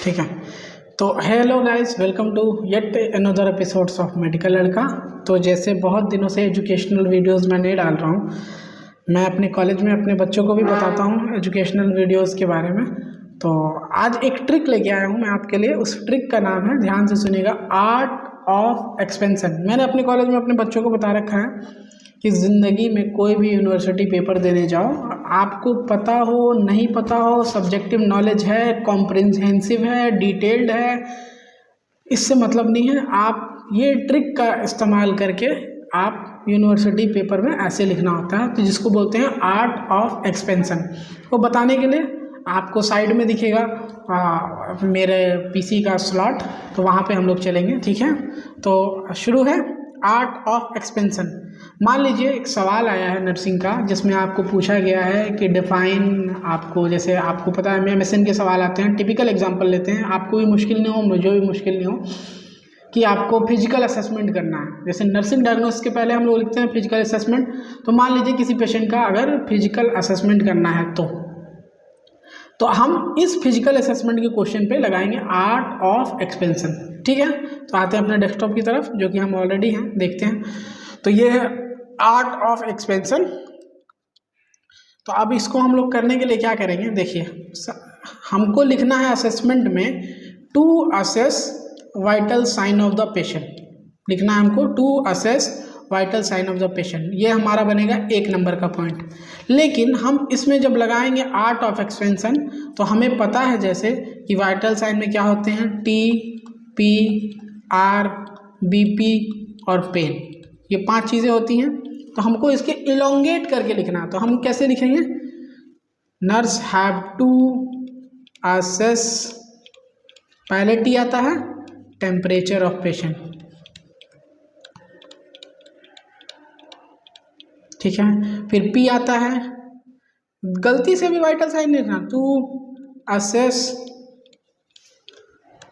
ठीक है। तो hello guys, welcome to yet another episodes of medical लड़का। तो जैसे बहुत दिनों से एजुकेशनल वीडियोस मैं नहीं डाल रहा हूँ, मैं अपने कॉलेज में अपने बच्चों को भी बताता हूँ एजुकेशनल वीडियोस के बारे में। तो आज एक ट्रिक लेके आया हूँ मैं आपके लिए। उस ट्रिक का नाम है, ध्यान से सुनिएगा, आर्ट ऑफ एक्सपेंशन। मैंने अपने कॉलेज में अपने बच्चों को बता रखा है कि ज़िंदगी में कोई भी यूनिवर्सिटी पेपर देने जाओ, आपको पता हो नहीं पता हो, सब्जेक्टिव नॉलेज है, कॉम्प्रिहेंसिव है, डिटेल्ड है, इससे मतलब नहीं है। आप ये ट्रिक का इस्तेमाल करके आप यूनिवर्सिटी पेपर में ऐसे लिखना होता है, तो जिसको बोलते हैं आर्ट ऑफ एक्सपेंशन। वो बताने के लिए आपको साइड में दिखेगा मेरे पीसी का स्लॉट, तो वहाँ पे हम लोग चलेंगे। ठीक है, तो शुरू है आर्ट ऑफ एक्सपेंशन। मान लीजिए एक सवाल आया है नर्सिंग का, जिसमें आपको पूछा गया है कि डिफाइन, आपको जैसे आपको पता है MSN के सवाल आते हैं, टिपिकल एग्जांपल लेते हैं, आपको भी मुश्किल नहीं हो मुझे भी मुश्किल नहीं हो, कि आपको फिजिकल असेसमेंट करना है। जैसे नर्सिंग डायग्नोसिस के पहले हम लोग लिखते हैं फिजिकल असेसमेंट। तो मान लीजिए किसी पेशेंट का अगर फिजिकल असेसमेंट करना है तो हम इस फिजिकल असेसमेंट के क्वेश्चन पे लगाएंगे आर्ट ऑफ एक्सपेंशन। ठीक है, तो आते हैं अपने डेस्कटॉप की तरफ, जो कि हम ऑलरेडी हैं, देखते हैं। तो ये है आर्ट ऑफ एक्सपेंशन। तो अब इसको हम लोग करने के लिए क्या करेंगे, देखिए हमको लिखना है असेसमेंट में to assess vital sign of the patient. लिखना है हमको to assess vital sign of the patient, ये हमारा बनेगा 1 नंबर का पॉइंट। लेकिन हम इसमें जब लगाएंगे आर्ट ऑफ एक्सपेंशन, तो हमें पता है जैसे कि वाइटल साइन में क्या होते हैं, TPR BP और पेन, ये 5 चीज़ें होती हैं। तो हमको इसके इलोंगेट करके लिखना है। तो हम कैसे लिखेंगे, नर्स हैव टू असेस, पहले T आता है टेम्परेचर ऑफ पेशेंट। ठीक है, फिर P आता है, गलती से भी वाइटल साइन नहीं लिखना, to assess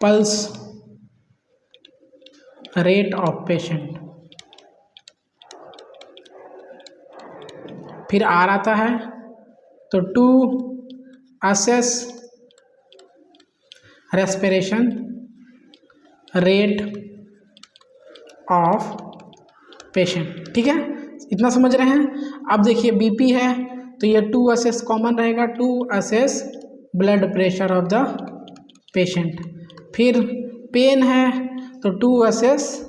pulse rate of patient. फिर R आता है, तो to assess respiration rate of patient. ठीक है, इतना समझ रहे हैं। अब देखिए BP है, तो ये टू असेस कॉमन रहेगा, to assess blood pressure of the patient. फिर पेन है, तो to assess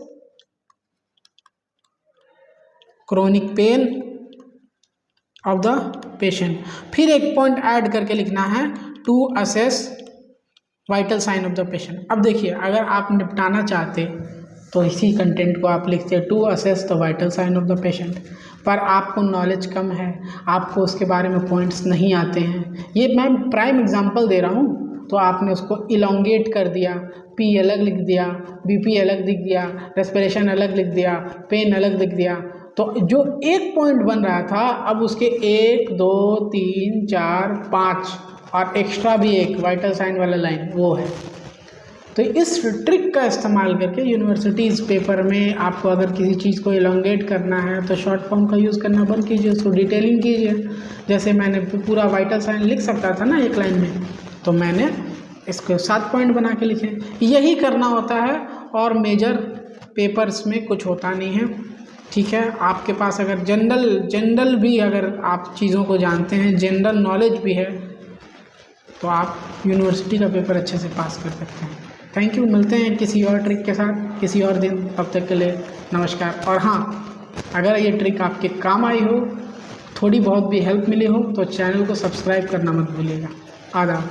chronic pain of the patient. फिर एक पॉइंट ऐड करके लिखना है, to assess vital sign of the patient. अब देखिए, अगर आप निपटाना चाहते तो इसी कंटेंट को आप लिखते to assess the vital sign of the patient, पर आपको नॉलेज कम है, आपको उसके बारे में पॉइंट्स नहीं आते हैं। ये मैं प्राइम एग्जांपल दे रहा हूँ, तो आपने उसको इलोंगेट कर दिया, P अलग लिख दिया, BP अलग लिख दिया, रेस्पिरेशन अलग लिख दिया, पेन अलग लिख दिया। तो जो एक पॉइंट बन रहा था, अब उसके 1 2 3 4 5 और एक्स्ट्रा भी एक वाइटल साइन वाला लाइन वो है। तो इस ट्रिक का इस्तेमाल करके यूनिवर्सिटीज़ पेपर में आपको अगर किसी चीज़ को इलोंगेट करना है, तो शॉर्ट फॉर्म का यूज़ करना बंद कीजिए, उसको डिटेलिंग कीजिए। जैसे मैंने पूरा वाइटल साइन लिख सकता था ना एक लाइन में, तो मैंने इसको 7 पॉइंट बना के लिखे। यही करना होता है, और मेजर पेपर्स में कुछ होता नहीं है। ठीक है, आपके पास अगर जनरल भी अगर आप चीज़ों को जानते हैं, जनरल नॉलेज भी है, तो आप यूनिवर्सिटी का पेपर अच्छे से पास कर सकते हैं। थैंक यू, मिलते हैं किसी और ट्रिक के साथ किसी और दिन, तब तक के लिए नमस्कार। और हाँ, अगर ये ट्रिक आपके काम आई हो, थोड़ी बहुत भी हेल्प मिली हो, तो चैनल को सब्सक्राइब करना मत भूलिएगा। आदाब।